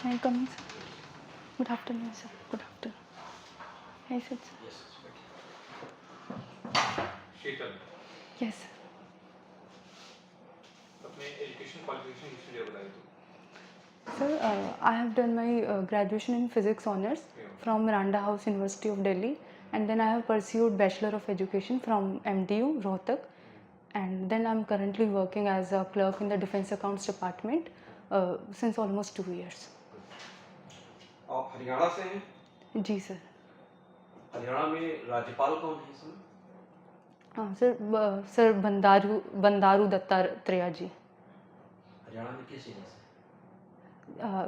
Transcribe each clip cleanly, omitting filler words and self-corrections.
May I come in, sir? Good afternoon, sir. Good afternoon. Hey, sir. Yes, Sheetal, Yes, sir. अपने education qualification history बताइए तो। Sir, I have done my graduation in physics honors from Miranda House University of Delhi, and then I have pursued Bachelor of Education from MDU Rohtak, and then I'm currently working as a clerk in the Defense Accounts Department since almost 2 years. आप हरियाणा से हैं? जी sir. Haryana में राज्यपाल कौन है इस समय? Sir Bandaru Dattatreya ji. Haryana में किस जिले से?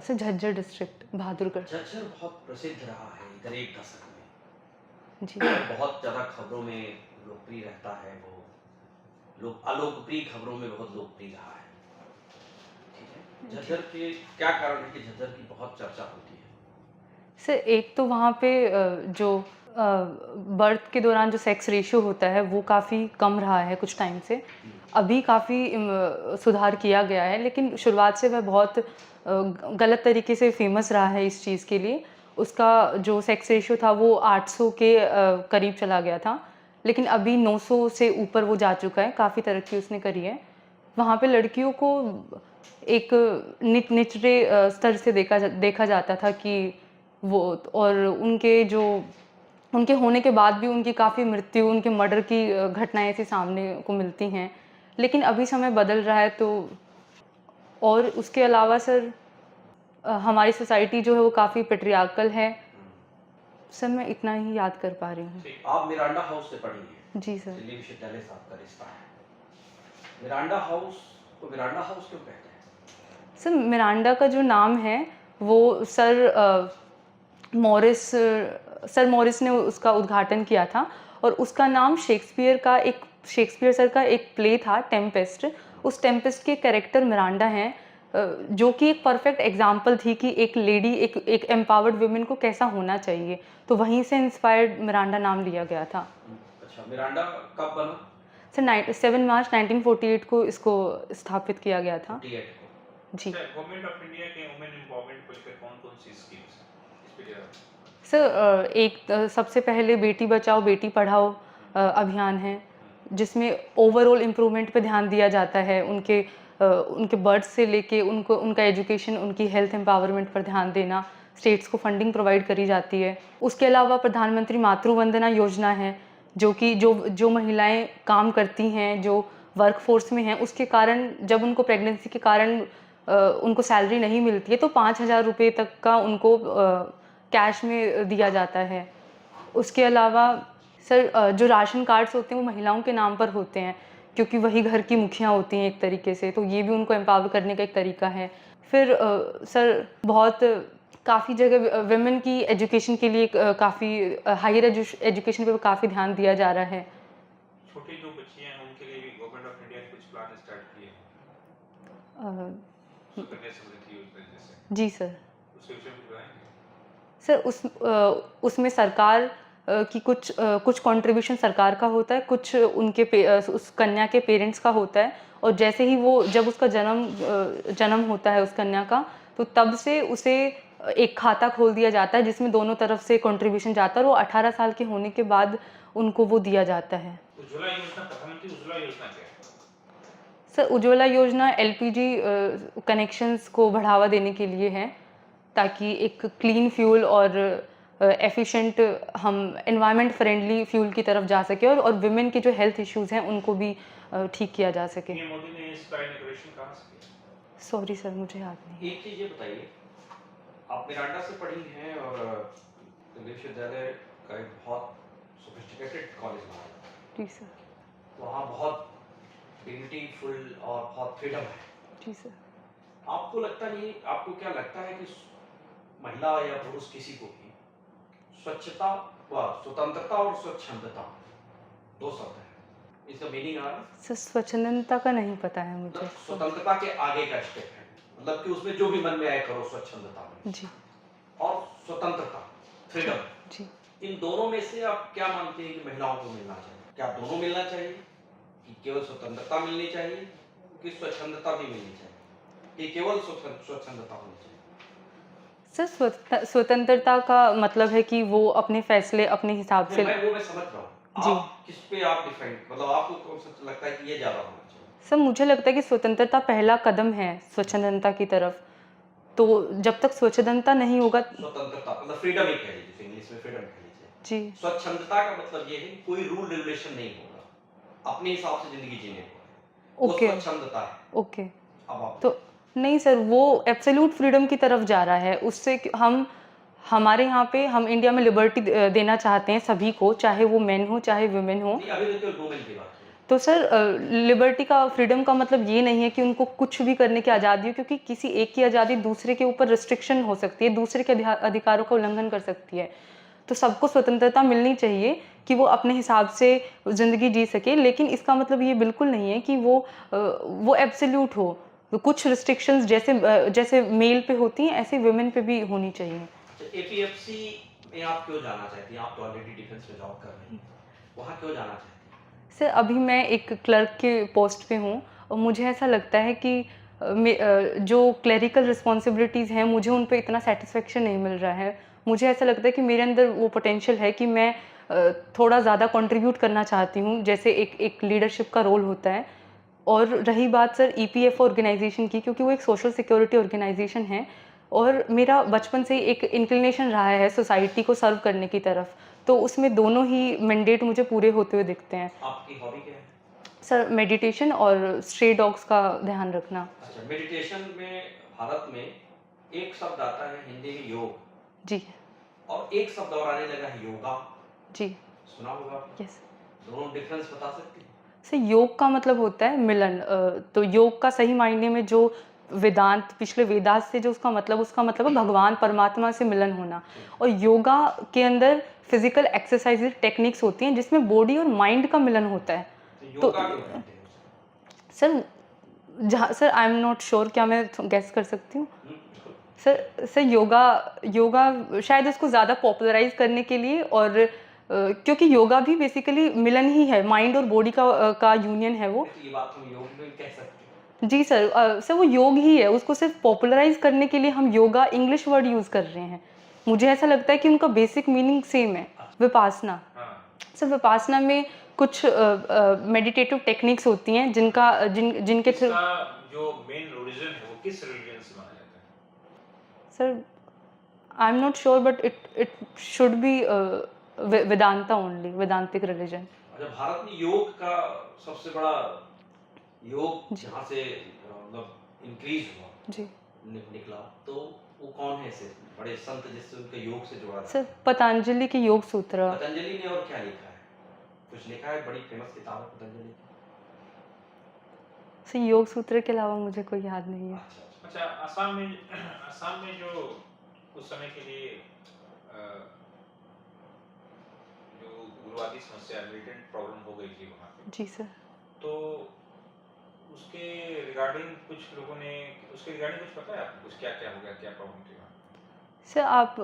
Sir Jhajjar district Bahadurgarh. झज्जर बहुत प्रसिद्ध रहा है इधर एक दशक में। जी. बहुत ज़्यादा खबरों में लोकप्रिय रहता है वो, अलोकप्रिय खबरों में बहुत लोकप्रिय रहा है। ठीक है, झज्जर के क्या कारण है कि झज्जर की बहुत चर्चा होती है? सर एक तो वहाँ पे जो बर्थ के दौरान जो सेक्स रेशियो होता है वो काफ़ी कम रहा है कुछ टाइम से. अभी काफ़ी सुधार किया गया है, लेकिन शुरुआत से वह बहुत गलत तरीके से फेमस रहा है इस चीज़ के लिए. उसका जो सेक्स रेशियो था वो 800 के करीब चला गया था, लेकिन अभी 900 से ऊपर वो जा चुका है. काफ़ी तरक्की उसने करी है. वहाँ पे लड़कियों को एक निचले स्तर से देखा जाता था कि वो, और उनके होने के बाद भी उनकी काफ़ी मृत्यु, उनके मर्डर की घटनाएं ऐसी सामने को मिलती हैं. लेकिन अभी समय बदल रहा है. तो और उसके अलावा सर हमारी सोसाइटी जो है वो काफ़ी पेट्रियार्कल है. सर मैं इतना ही याद कर पा रही हूँ. आप मिरांडा हाउस से पढ़ी हैं? जी सर. दिल्ली विश्वविद्यालय से आपका रिश्ता है। मिरांडा हाउस को मिरांडा हाउस क्यों कहते हैं? सर मिरांडा का जो नाम है वो मॉरिस ने उसका उद्घाटन किया था, और उसका नाम शेक्सपियर सर का एक प्ले था टेम्पेस्ट. उस टेम्पेस्ट के कैरेक्टर मिरांडा हैं, जो कि एक परफेक्ट एग्जाम्पल थी कि एक लेडी, एक एम्पावर्ड वुमेन को कैसा होना चाहिए. तो वहीं से इंस्पायर्ड मिरांडा नाम लिया गया था. अच्छा, मिरांडा कब बना? सर 7 मार्च 1948 को इसको स्थापित किया गया था. 48 को। जी. गवर्नमेंट ऑफ इंडिया के वुमेन एम्पावरमेंट को लेकर कौन-कौन सी स्कीम्स हैं? इस पे जरा। सर सबसे पहले बेटी बचाओ बेटी पढ़ाओ अभियान है, जिसमें ओवरऑल इम्प्रूवमेंट पे ध्यान दिया जाता है. उनके बर्थ से लेके उनका एजुकेशन, उनकी हेल्थ एम्पावरमेंट पर ध्यान देना. स्टेट्स को फंडिंग प्रोवाइड करी जाती है. उसके अलावा प्रधानमंत्री मातृ वंदना योजना है, जो कि जो महिलाएं काम करती हैं, जो वर्क फोर्स में हैं, उसके कारण जब उनको प्रेगनेंसी के कारण उनको सैलरी नहीं मिलती है तो 5,000 रुपये तक का उनको कैश में दिया जाता है. उसके अलावा सर जो राशन कार्ड्स होते हैं वो महिलाओं के नाम पर होते हैं, क्योंकि वही घर की मुखिया होती हैं एक तरीके से. तो ये भी उनको एम्पावर करने का एक तरीका है. फिर सर काफ़ी जगह वुमेन की एजुकेशन के लिए काफ़ी हायर एजुकेशन पे काफ़ी ध्यान दिया जा रहा है. छोटी जो बच्चियां हैं उनके लिए भी गवर्नमेंट ऑफ इंडिया ने कुछ प्लान स्टार्ट किए हैं, सुकन्या समृद्धि योजना जैसे। जी सर. उसके विषय में बताएंगे? सर उसमें सरकार की कुछ कंट्रीब्यूशन सरकार का होता है, कुछ उस कन्या के पेरेंट्स का होता है. और जैसे ही जब उसका जन्म होता है उस कन्या का, तो तब से उसे एक खाता खोल दिया जाता है जिसमें दोनों तरफ से कंट्रीब्यूशन जाता है, और वो 18 साल के होने के बाद उनको वो दिया जाता है. उज्ज्वला योजना, प्रधानमंत्री उज्ज्वला योजना क्या है? सर उज्ज्वला योजना एलपीजी कनेक्शंस को बढ़ावा देने के लिए है, ताकि एक क्लीन फ्यूल और एफिशिएंट हम एनवायरनमेंट फ्रेंडली फ्यूल की तरफ जा सके, और विमेन के जो हेल्थ इश्यूज़ हैं उनको भी ठीक किया जा सके. पीएम मोदी ने इसका इनॉग्रेशन कहाँ से किया? सॉरी सर, मुझे याद नहीं. एक चीज़ ये बताइए, आप मिरांडा से पढ़ी हैं और दिल्ली विश्वविद्यालय का एक बहुत सोफिस्टिकेटेड कॉलेज बना है. जी सर. वहाँ बहुत ब्यूटीफुल और बहुत फ्रीडम है. जी सर. आपको लगता नहीं, आपको क्या लगता है कि महिला या पुरुष किसी को भी स्वच्छता व स्वतंत्रता और स्वच्छंदता दो शब्द हैं, इसका मीनिंग आ रहा है? सर स्वच्छंदता का नहीं पता है मुझे. मतलब स्वतंत्रता के आगे का स्टेप है, मतलब कि उसमें जो भी मन में आए करो स्वच्छंदता में. जी. और स्वतंत्रता, फ्रीडम, जी. इन दोनों में से आप क्या मानते हैं कि महिलाओं को मिलना चाहिए? क्या दोनों मिलना चाहिए, कि केवल स्वतंत्रता मिलनी चाहिए, कि स्वच्छंदता भी मिलनी चाहिए, कि केवल स्वच्छंदता होनी चाहिए? सर स्वतंत्रता का मतलब है कि वो अपने फैसले अपने हिसाब नहीं, से। मैं समझ रहा हूँ। जी। आप किस पे आप डिफाइन मतलब आपको कौन-सा लगता है कि ये ज़्यादा होना चाहिए? सर मुझे लगता है कि स्वतंत्रता पहला कदम है स्वच्छंदता की तरफ। तो जब तक स्वच्छंदता नहीं होगा। स्वतंत्रता मतलब फ्रीडम ही कह लीजिए, जिसे इंग्लिश में फ्रीडम कह लीजिए। जी। स्वच्छंदता का मतलब ये है कि कोई रूल रेगुलेशन नहीं होगा। अपने हिसाब से ज़िंदगी जीने को है। वो ओके, स्वच्छंदता है। ओके। अब आप तो नहीं सर, वो एब्सोल्यूट फ्रीडम की तरफ जा रहा है। उससे हम हमारे यहाँ पे हम इंडिया में लिबर्टी देना चाहते हैं सभी को, चाहे वो मेन हो, चाहे वुमेन हो। नहीं, अभी तो केवल वुमेन की बात करें। तो सर लिबर्टी का, फ्रीडम का मतलब ये नहीं है कि उनको कुछ भी करने की आज़ादी हो, क्योंकि किसी एक की आज़ादी दूसरे के ऊपर रिस्ट्रिक्शन हो सकती है, दूसरे के अधिकारों का उल्लंघन कर सकती है। तो सबको स्वतंत्रता मिलनी चाहिए कि वो अपने हिसाब से ज़िंदगी जी सके, लेकिन इसका मतलब ये बिल्कुल नहीं है कि वो एब्सोल्यूट हो। तो कुछ रिस्ट्रिक्शंस जैसे मेल पे होती हैं, ऐसे वुमेन पे भी होनी चाहिए। अच्छा, एपीएफसी में आप क्यों जाना चाहती हैं? आप तो ऑलरेडी डिफेंस में जॉब कर रही हैं। वहाँ क्यों जाना चाहती हैं? सर अभी मैं एक क्लर्क के पोस्ट पे हूँ और मुझे ऐसा लगता है कि जो क्लरिकल रिस्पॉन्सिबिलिटीज़ हैं, मुझे उन पे इतना सेटिस्फेक्शन नहीं मिल रहा है। मुझे ऐसा लगता है कि मेरे अंदर वो पोटेंशियल है कि मैं थोड़ा ज़्यादा कंट्रीब्यूट करना चाहती हूँ, जैसे एक एक लीडरशिप का रोल होता है। और रही बात सर ईपीएफओ ऑर्गेनाइजेशन की, क्योंकि वो एक सोशल सिक्योरिटी ऑर्गेनाइजेशन है और मेरा बचपन से ही एक इंक्लिनेशन रहा है सोसाइटी को सर्व करने की तरफ, तो उसमें दोनों ही मैंडेट मुझे पूरे होते हुए दिखते हैं। आपकी हॉबी क्या है? सर मेडिटेशन और स्ट्रे डॉग्स का ध्यान रखना। अच्छा, मेडिटेशन में भारत में एक शब्द आता है हिंदी में योग जी। और एक शब्द और आने लगा है योगा। जी। सुना होगा आपने? यस। दोनों डिफरेंस बता सकती हैं? सर योग का मतलब होता है मिलन। तो योग का सही मायने में जो वेदांत, पिछले वेदांत से जो उसका मतलब है भगवान परमात्मा से मिलन होना। और योगा के अंदर फिजिकल एक्सरसाइज टेक्निक्स होती हैं जिसमें बॉडी और माइंड का मिलन होता है। तो तो योगा क्यों कहते हैं उसे? सर जहाँ sir I am not sure, क्या मैं गेस कर सकती हूँ? बिल्कुल। सर योगा योगा शायद उसको ज़्यादा पॉपुलराइज करने के लिए, और क्योंकि योगा भी बेसिकली मिलन ही है, माइंड और बॉडी का यूनियन है वो। तो ये बात हम योग में कह सकते हैं। जी सर, सर वो योग ही है, उसको सिर्फ पॉपुलराइज करने के लिए हम योगा इंग्लिश वर्ड यूज़ कर रहे हैं। मुझे ऐसा लगता है कि उनका बेसिक मीनिंग सेम है। विपासना। हाँ। सर विपासना में कुछ मेडिटेटिव टेक्निक्स होती हैं जिनके थ्रू। इसका जो मेन ओरिजिन है वो किस रिलीजन से माना जाता है? Sir I am not sure but it should be Vedanta only, वेदांतिक religion. अच्छा, भारत में योग का सबसे बड़ा योग जी। जहाँ से मतलब इंक्रीज हुआ, जी। निकला, तो वो कौन है ऐसे बड़े संत जिससे उनका योग से जोड़ा सर था? पतंजलि की योग सूत्र। पतंजलि ने और क्या लिखा है? कुछ लिखा है? बड़ी फेमस किताब है पतंजलि की। सर योग सूत्र के अलावा मुझे कोई याद नहीं है। अच्छा। अच्छा, असम में जो उस समय के लिए अ, जो उग्रवादी समस्या, मिलिटेंट प्रॉब्लम हो गई थी वहाँ पे, जी सर। तो उसके रिगार्डिंग कुछ लोगों ने उसके रिगार्डिंग कुछ पता है आपको? कुछ क्या-क्या हो गया, क्या प्रॉब्लम थी वहाँ? सर आप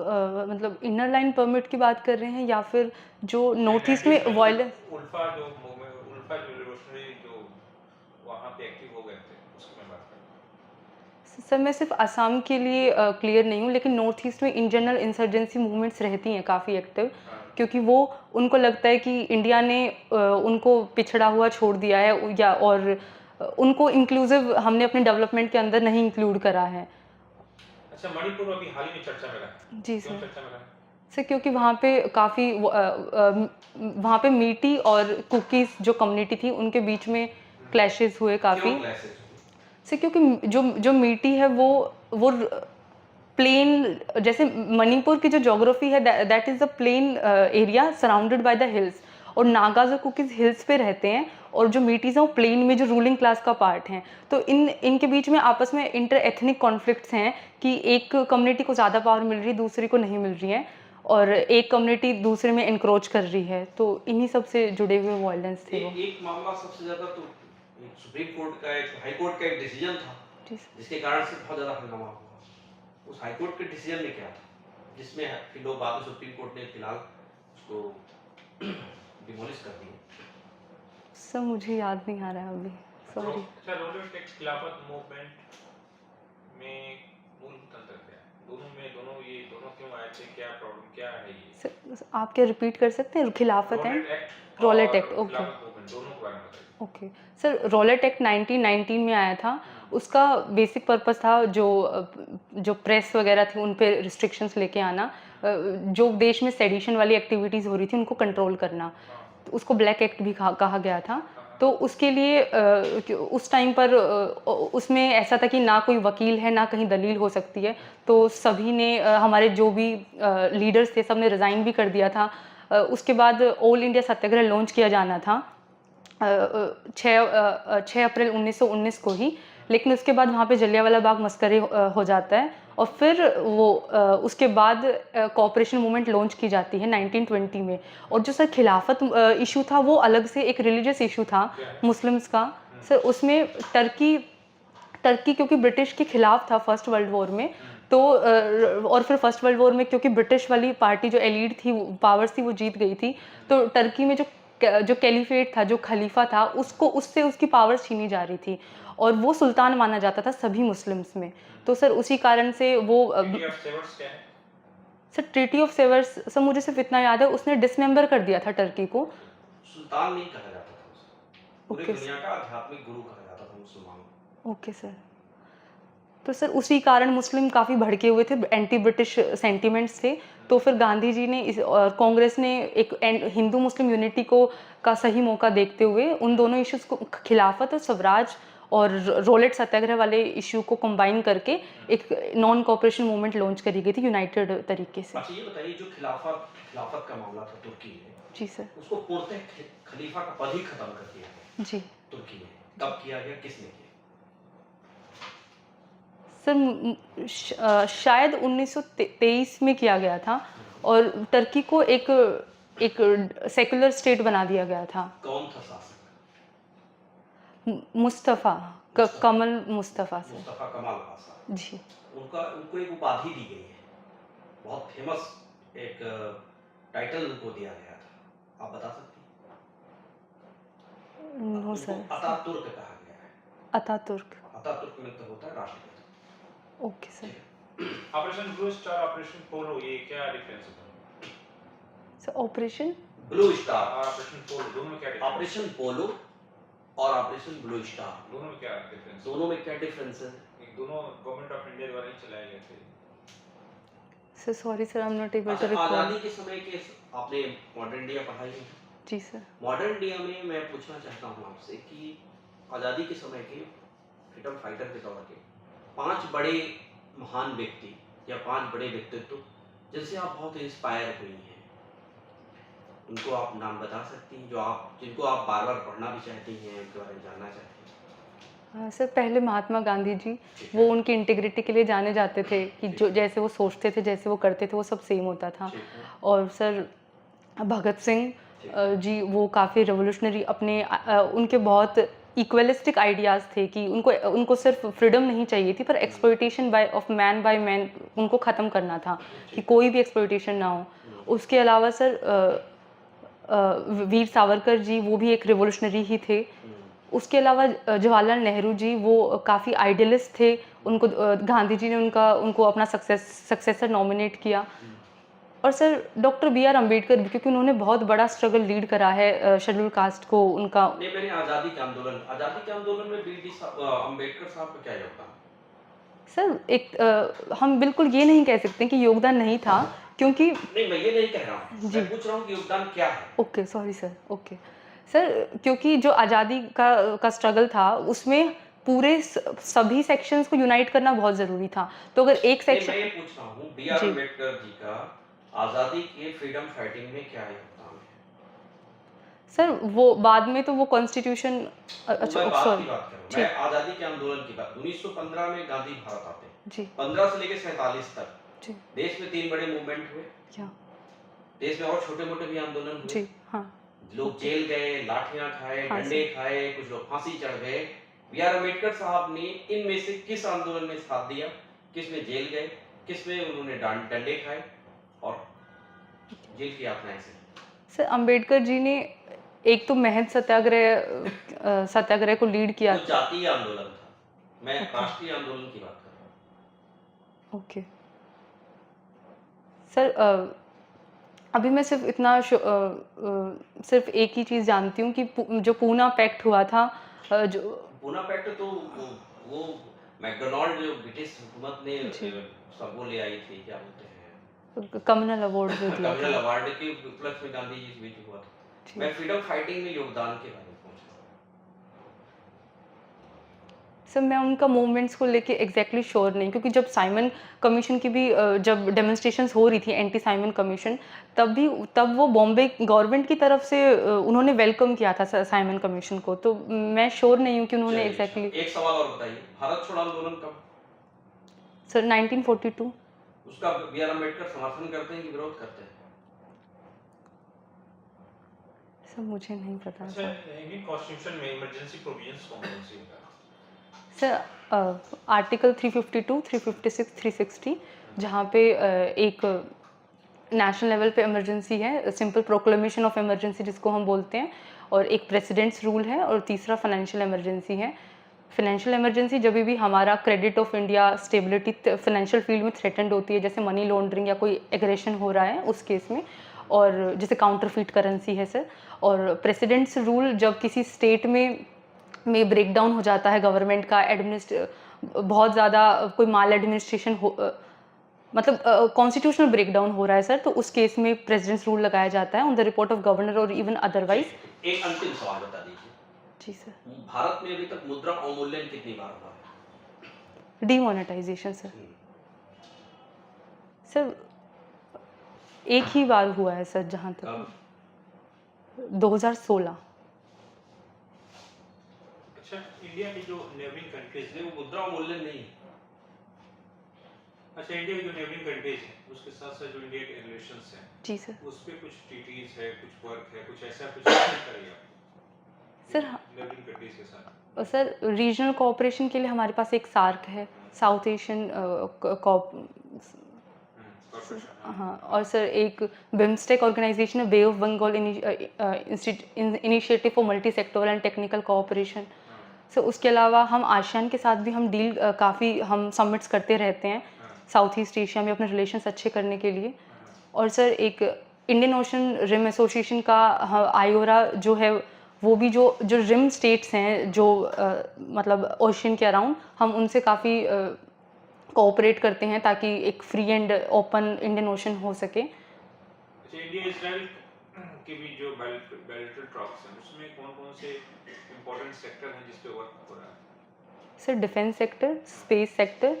मतलब इनर लाइन परमिट की बात कर रहे हैं या फिर जो नॉर्थ ईस्ट 90s में जो वायलेंस? उल्फा जो रिवॉल्यूशनरी जो वहाँ पे एक्टिव हो गए थे, उसकी मैं बात कर रहा हूँ। सर मैं सिर्फ असम के लिए क्लियर नहीं हूँ, लेकिन नॉर्थ ईस्ट में इन जनरल इंसर्जेंसी मूवमेंट्स रहती हैं काफ़ी एक्टिव, हाँ। क्योंकि वो उनको लगता है कि इंडिया ने उनको पिछड़ा हुआ छोड़ दिया है, या और उनको इंक्लूसिव हमने अपने डेवलपमेंट के अंदर नहीं इंक्लूड करा है। अच्छा, मणिपुर अभी हाल ही में चर्चा में रहा है। जी क्यों सर। चर्चा में रहा है? सर क्योंकि वहाँ पे काफ़ी वहाँ पे मीटी और कुकीज़ जो कम्युनिटी थी उनके बीच में क्लैशेस हुए काफ़ी। क्यों क्लैशेस हुए? सर क्योंकि जो जो मीटी है वो प्लेन, जैसे मणिपुर की जो ज्योग्राफी है that is a plain area surrounded by the hills, और नागाज और कुकीज़ हिल्स पे रहते हैं, और जो मीटीज़ हैं वो प्लेन में जो रूलिंग क्लास का पार्ट हैं। तो इनके बीच में आपस में इंटर एथनिक कॉन्फ्लिक्ट्स हैं कि एक कम्युनिटी को ज़्यादा पावर मिल रही है, दूसरी को नहीं मिल रही है, और एक कम्युनिटी दूसरे में एनक्रोच कर रही है। तो इन्हीं सब से जुड़े हुए वायलेंस थे वो। एक मामला सबसे ज्यादा तो एक सुप्रीम कोर्ट का, एक हाई कोर्ट का एक डिसीजन था जी सर। जिसके कारण से बहुत ज्यादा हंगामा हुआ। उस हाई कोर्ट के डिसीजन में क्या था जिसमें फिर लोग बाद में सुप्रीम कोर्ट ने फिलहाल उसको डिमोलिश कर दिया? सर मुझे याद नहीं आ रहा है अभी, सॉरी। अच्छा, रोलिंग टेक्स खिलाफत मूवमेंट में मूल तंत्र क्या है? दोनों आए थे, क्या प्रॉब्लम क्या है ये? सर आप क्या रिपीट कर सकते हैं? खिलाफत रॉलेट एंड एक्ट रॉलेट और एक्ट, ओके खिलाफत मूवमेंट दोनों के बारे में बताइए। ओके। सर रॉलेट एक्ट 1919 में आया था। हम्म, उसका बेसिक पर्पस था जो प्रेस वगैरह थी उन पे रिस्ट्रिक्शंस लेके आना, जो देश में सेडिशन वाली एक्टिविटीज़ हो रही थी उनको कंट्रोल करना। हाँ तो उसको ब्लैक एक्ट भी कहा गया था। हाँ तो उसके लिए उस टाइम पर उसमें ऐसा था कि ना कोई वकील है ना कहीं दलील हो सकती है। तो सभी ने हमारे जो भी लीडर्स थे सब ने रिज़ाइन भी कर दिया था। उसके बाद ऑल इंडिया सत्याग्रह लॉन्च किया जाना था 6 अप्रैल 1919 को ही। लेकिन उसके बाद वहाँ पे जलियांवाला बाग मस्करी हो जाता है और फिर वो उसके बाद कोऑपरेशन मूवमेंट लॉन्च की जाती है 1920 में। और जो सर खिलाफत इशू था वो अलग से एक रिलीजियस इशू था क्या है? मुस्लिम्स का। सर उसमें टर्की क्योंकि ब्रिटिश के खिलाफ था फर्स्ट वर्ल्ड वॉर में। तो और फिर फर्स्ट वर्ल्ड वॉर में क्योंकि ब्रिटिश वाली पार्टी जो एलीट थी पावर्स थी वो जीत गई थी। तो टर्की में जो कैलिफेट था जो खलीफा था उसको उससे उसकी पावर्स छीनी जा रही थी और वो सुल्तान माना जाता था सभी मुस्लिम्स में। तो सर उसी कारण से वो ट्रीटी ऑफ सेवर्स क्या है? सर ट्रीटी ऑफ सेवर्स सर मुझे सिर्फ इतना याद है उसने डिसमेंबर कर दिया था टर्की को। सुल्तान नहीं कहा जाता था उसे, पूरी ओके दुनिया का आध्यात्मिक गुरु कहा जाता था मुसलमानों को। Okay sir. तो सर उसी कारण मुस्लिम काफ़ी भड़के हुए थे, एंटी ब्रिटिश सेंटिमेंट्स थे। तो फिर गांधी जी ने और कांग्रेस ने एक हिंदू मुस्लिम यूनिटी को का सही मौका देखते हुए उन दोनों इश्यूज को खिलाफत और स्वराज और रोलेट सत्याग्रह वाले इशू को कंबाइन करके एक नॉन कॉपरेशन मूवमेंट लॉन्च करी गई थी यूनाइटेड तरीके से। अच्छा ये बताइए, जो खिलाफत का मामला था तुर्की में, जी सर। उसको पूर्णतः खलीफा का पद ही खत्म कर दिया गया जी तुर्की में। कब किया गया, किसने किया? सर शायद 1923 में किया गया था और टर्की को एक एक सेकुलर स्टेट बना दिया गया था। कौन था शासक? मुस्तफ़ा मुस्तफा कमल मुस्तफ़ा सर। मुस्तफा कमाल पाशा। जी उनको एक उपाधि दी गई है, बहुत फेमस एक टाइटल उनको दिया गया था, आप बता सकती हैं? नो उनको सर। अतातुर्क कहा गया है। अतातुर्क। अतातुर्क मतलब होता है राष्ट्रपिता। Okay sir. Operation blue star, operation polo, ये क्या डिफरेंस है? सर ऑपरेशन ब्लू स्टार, और ऑपरेशन पोलो दोनों में क्या डिफरेंस? ऑपरेशन पोलो और ऑपरेशन ब्लू स्टार, दोनों में क्या डिफरेंस? दोनों में क्या डिफरेंस है? एक दोनों गवर्नमेंट ऑफ इंडिया द्वारा ही चलाए गए थे। Sir sorry sir, I am not able to अच्छा, रिकॉल। आज़ादी के समय के आपने मॉडर्न इंडिया पढ़ा ही है। जी सर। मॉडर्न इंडिया में मैं पूछना चाहता हूँ आपसे कि आज़ादी के समय के फ्रीडम फाइटर के दौर के 5 बड़े महान व्यक्ति या 5 बड़े व्यक्तित्व जिनसे आप बहुत इंस्पायर हुई हैं, उनको आप नाम बता सकती हैं, जिनको आप बार बार पढ़ना भी चाहती हैं, उनके बारे में जानना चाहती हैं? सर पहले महात्मा गांधी जी, ठीक वो है, उनकी इंटीग्रिटी के लिए जाने जाते थे कि ठीक जो है, जैसे वो सोचते थे जैसे वो करते थे वो सब सेम होता था। ठीक है, और सर भगत सिंह ठीक है, जी वो काफ़ी रेवोल्यूशनरी अपने उनके बहुत इक्वलिस्टिक आइडियाज़ थे कि उनको सिर्फ फ्रीडम नहीं चाहिए थी पर exploitation of man by man उनको ख़त्म करना था कि ठीक कोई भी एक्सप्लॉइटेशन ना हो। उसके अलावा सर वीर सावरकर जी वो भी एक रेवोल्यूशनरी ही थे। उसके अलावा जवाहरलाल नेहरू जी वो काफ़ी आइडियलिस्ट थे। उनको गांधी जी ने उनको अपना सक्सेसर नॉमिनेट किया। और sir doctor B R Ambedkar भी, क्योंकि उन्होंने बहुत बड़ा स्ट्रगल लीड करा है शेड्यूल कास्ट को उनका। नहीं, मैंने आज़ादी के आंदोलन में अम्बेडकर साहब का क्या योगदान? सर हम बिल्कुल ये नहीं कह सकते कि योगदान नहीं था क्योंकि नहीं, मैं ये नहीं कह रहा हूँ, जी मैं पूछ रहा हूँ कि योगदान क्या है? Okay sorry sir okay sir क्योंकि जो आज़ादी का स्ट्रगल था उसमें पूरे सभी सेक्शंस को यूनाइट करना बहुत ज़रूरी था। तो अगर एक नहीं, मैं सेक्शन ये पूछ रहा हूँ, B R G Ambedkar ji का आज़ादी के फ्रीडम फाइटिंग में क्या योगदान है? सर वो बाद में तो वो कॉन्स्टिट्यूशन वो अच्छा मैं बात की सॉरी बात कर रहा हूँ, ठीक मैं आज़ादी के आंदोलन की बात। 1915 में गांधी भारत आते हैं, जी 15 से लेकर 47 तक जी देश में 3 बड़े मूवमेंट हुए। क्या देश में और छोटे-मोटे भी आंदोलन हुए। जी हाँ लोग जेल गए, लाठियां खाए, हाँ डंडे सर खाए, कुछ लोग फांसी चढ़ गए। बी आर अम्बेडकर साहब ने इनमें से किस आंदोलन में साथ दिया? किस में जेल गए? किस में उन्होंने डंडे खाए और जेल की यातनाएं सही? सर अम्बेडकर जी ने एक तो महज सत्याग्रह को लीड किया। वो जातीय आंदोलन था, मैं ओके राष्ट्रीय आंदोलन की बात कर रहा हूँ। ओके सर अभी मैं सिर्फ इतना सिर्फ एक ही चीज़ जानती हूँ कि जो पूना पैक्ट हुआ था, जो पूना पैक्ट तो वो मैकडोनाल्ड जो ब्रिटिश हुकूमत ने जी सब वो ले आई थी, क्या बोलते हैं, कम्युनल अवार्ड जो दिया कम्युनल था। अवार्ड के उपलक्ष्य में गांधी जी स्पीच हुआ था। जी मैं फ्रीडम फाइटिंग में योगदान के बारे में पूछ रहा हूँ। सर मैं उनका मूवमेंट्स को लेके एग्जैक्टली श्योर नहीं, क्योंकि जब साइमन कमीशन की भी जब डेमोन्स्ट्रेशंस हो रही थी एंटी साइमन कमीशन, तब वो बॉम्बे गवर्नमेंट की तरफ से उन्होंने वेलकम किया था साइमन कमीशन को, तो मैं श्योर नहीं हूँ कि उन्होंने चलिए, अच्छा, एग्जैक्टली। एक सवाल और बताइए, भारत छोड़ो आंदोलन कब? सर 1942। उसका बी आर अम्बेडकर समर्थन करते हैं कि विरोध करते हैं? सर मुझे नहीं पता अच्छा, सर। इंडियन कॉन्स्टिट्यूशन में इमरजेंसी प्रोविजंस कौन सी होता है? सर आर्टिकल 352, 356, 360, जहाँ पे एक नेशनल लेवल पे इमरजेंसी है, सिंपल प्रोक्लेमेशन ऑफ इमरजेंसी जिसको हम बोलते हैं, और एक प्रेसिडेंट्स रूल है, और तीसरा फाइनेंशियल इमरजेंसी है। फाइनेंशियल इमरजेंसी जब भी हमारा credit of India, stability financial field में थ्रेटन्ड होती है, जैसे मनी लॉन्ड्रिंग या कोई एग्रेशन हो रहा है उस केस में, और जैसे काउंटरफीट करेंसी है सर। और प्रेसिडेंट्स रूल जब किसी स्टेट में ब्रेकडाउन हो जाता है गवर्नमेंट का, बहुत ज़्यादा कोई माल एडमिनिस्ट्रेशन हो, मतलब कॉन्स्टिट्यूशनल ब्रेकडाउन हो रहा है सर, तो उस केस में प्रेसिडेंट्स रूल लगाया जाता है on the report of governor और इवन अदरवाइज। एक अंतिम सवाल बता दीजिए, जी सर। भारत में अभी तक मुद्रा अवमूल्यन कितनी बार हुआ है? Demonetisation sir. सर एक ही बार हुआ है सर, जहाँ तक कब? 2016। अच्छा, इंडिया की जो नेबरिंग कंट्रीज है वो मुद्रा अवमूल्यन नहीं, अच्छा, इंडिया की जो नेबरिंग कंट्रीज है उसके साथ साथ जो इंडिया के रिलेशंस हैं जी सर। उस पे कुछ ट्रीटीज है, कुछ वर्क है, कुछ ऐसा कुछ करेगा सर नेबरिंग कंट्रीज के साथ? सर रीजनल कोऑपरेशन के लिए हमारे पास एक सार्क है, साउथ एशियन कॉर्पोरेशन। हाँ, और सर एक बिम्स्टेक ऑर्गेनाइजेशन है, bay of Bengal initiative for multi sectoral and technical cooperation. So उसके अलावा हम आसियान के साथ भी हम डील काफ़ी हम समिट्स करते रहते हैं साउथ ईस्ट एशिया में अपने रिलेशंस अच्छे करने के लिए। और सर एक इंडियन ओशन रिम एसोसिएशन का आयोरा जो है, वो भी जो जो रिम स्टेट्स हैं जो मतलब ओशन के अराउंड, हम उनसे काफ़ी कोऑपरेट करते हैं ताकि एक free and open Indian ocean हो सके। अच्छा, इंडिया इजराइल के भी जो बायलैटरल टॉक्स हैं उसमें कौन-कौन से इंपॉर्टेंट सेक्टर हैं जिस पे वर्क हो रहा है? Sir defence sector, space sector,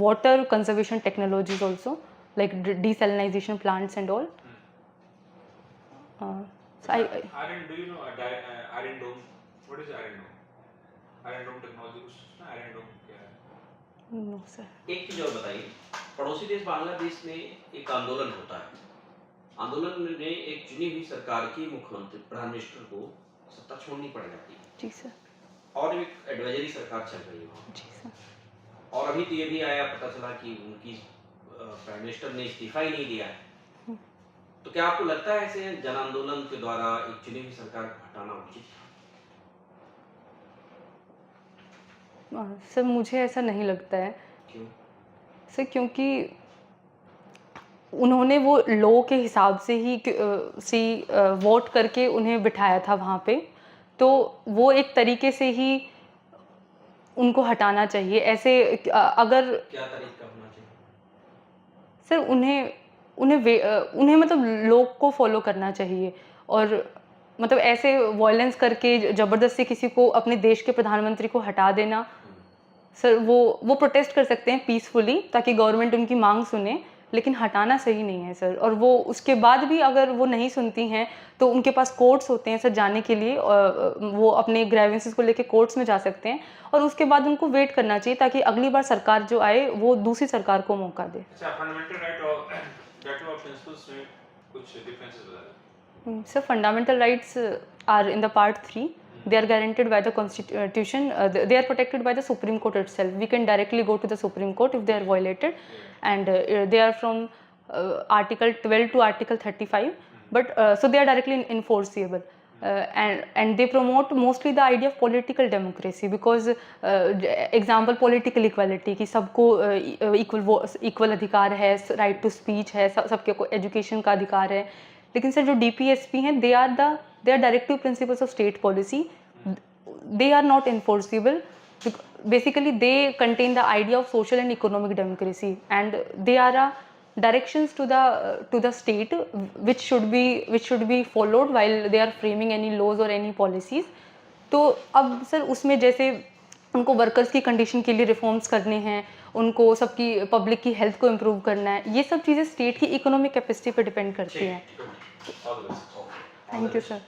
water conservation technologies also, like desalination plants and all. So Iron, do you know Iron Dome? What is Iron Dome? Iron Dome technology कुछ सुना? Iron Dome क्या है? no sir. एक चीज और बताइए, पड़ोसी देश बांग्लादेश में एक आंदोलन होता है, आंदोलन में एक चुनी हुई सरकार की मुख्यमंत्री प्रधान मिनिस्टर को सत्ता छोड़नी पड़ जाती है जी सर। और एक एडवाइजरी सरकार चल रही है वहाँ। जी सर। और अभी तो ये भी आया, पता चला कि उनकी प्राइम मिनिस्टर ने इस्तीफा ही नहीं दिया है, तो क्या आपको लगता है ऐसे जन आंदोलन के द्वारा एक चुनी हुई सरकार को हटाना उचित था? सर मुझे ऐसा नहीं लगता है। क्यों? सर क्योंकि उन्होंने वो लॉ के हिसाब से ही वोट करके उन्हें बिठाया था वहाँ पे, तो वो एक तरीके से ही उनको हटाना चाहिए। ऐसे अगर क्या तरीका होना चाहिए? सर उन्हें मतलब लोग को फॉलो करना चाहिए, और मतलब ऐसे वायलेंस करके ज़बरदस्ती किसी को अपने देश के प्रधानमंत्री को हटा देना, सर वो प्रोटेस्ट कर सकते हैं पीसफुली ताकि गवर्नमेंट उनकी मांग सुने, लेकिन हटाना सही नहीं है सर। और वो उसके बाद भी अगर वो नहीं सुनती हैं तो उनके पास कोर्ट्स होते हैं सर जाने के लिए, वो अपने ग्रेवेंसेस को लेके कोर्ट्स में जा सकते हैं, और उसके बाद उनको वेट करना चाहिए ताकि अगली बार सरकार जो आए वो दूसरी सरकार को मौका दे। अच्छा, फंडामेंटल राइट और डायरेक्टिव ऑफ प्रिंसिपल्स में कुछ डिफरेंसेस बता दें। Sir fundamental rights are in the part 3. They are guaranteed by the constitution, they are protected by the Supreme Court itself. We can directly go to the Supreme Court if they are violated, and they are from Article 12 to Article 35, but so they are directly enforceable. and they promote mostly the idea of political democracy because example political equality कि सबको equal अधिकार है, right to speech है, सबके को education का अधिकार है. लेकिन सर जो DPSP हैं they are directive principles of state policy, they are not enforceable. Basically they contain the idea of social and economic democracy and they are directions to the state which should be followed while they are framing any laws or any policies. तो अब sir उसमें जैसे उनको workers की condition के लिए reforms करने हैं, उनको सबकी पब्लिक की हेल्थ को इम्प्रूव करना है, ये सब चीज़ें स्टेट की इकोनॉमिक कैपेसिटी पर डिपेंड करती हैं. ठीक है. All the best. Thank you sir.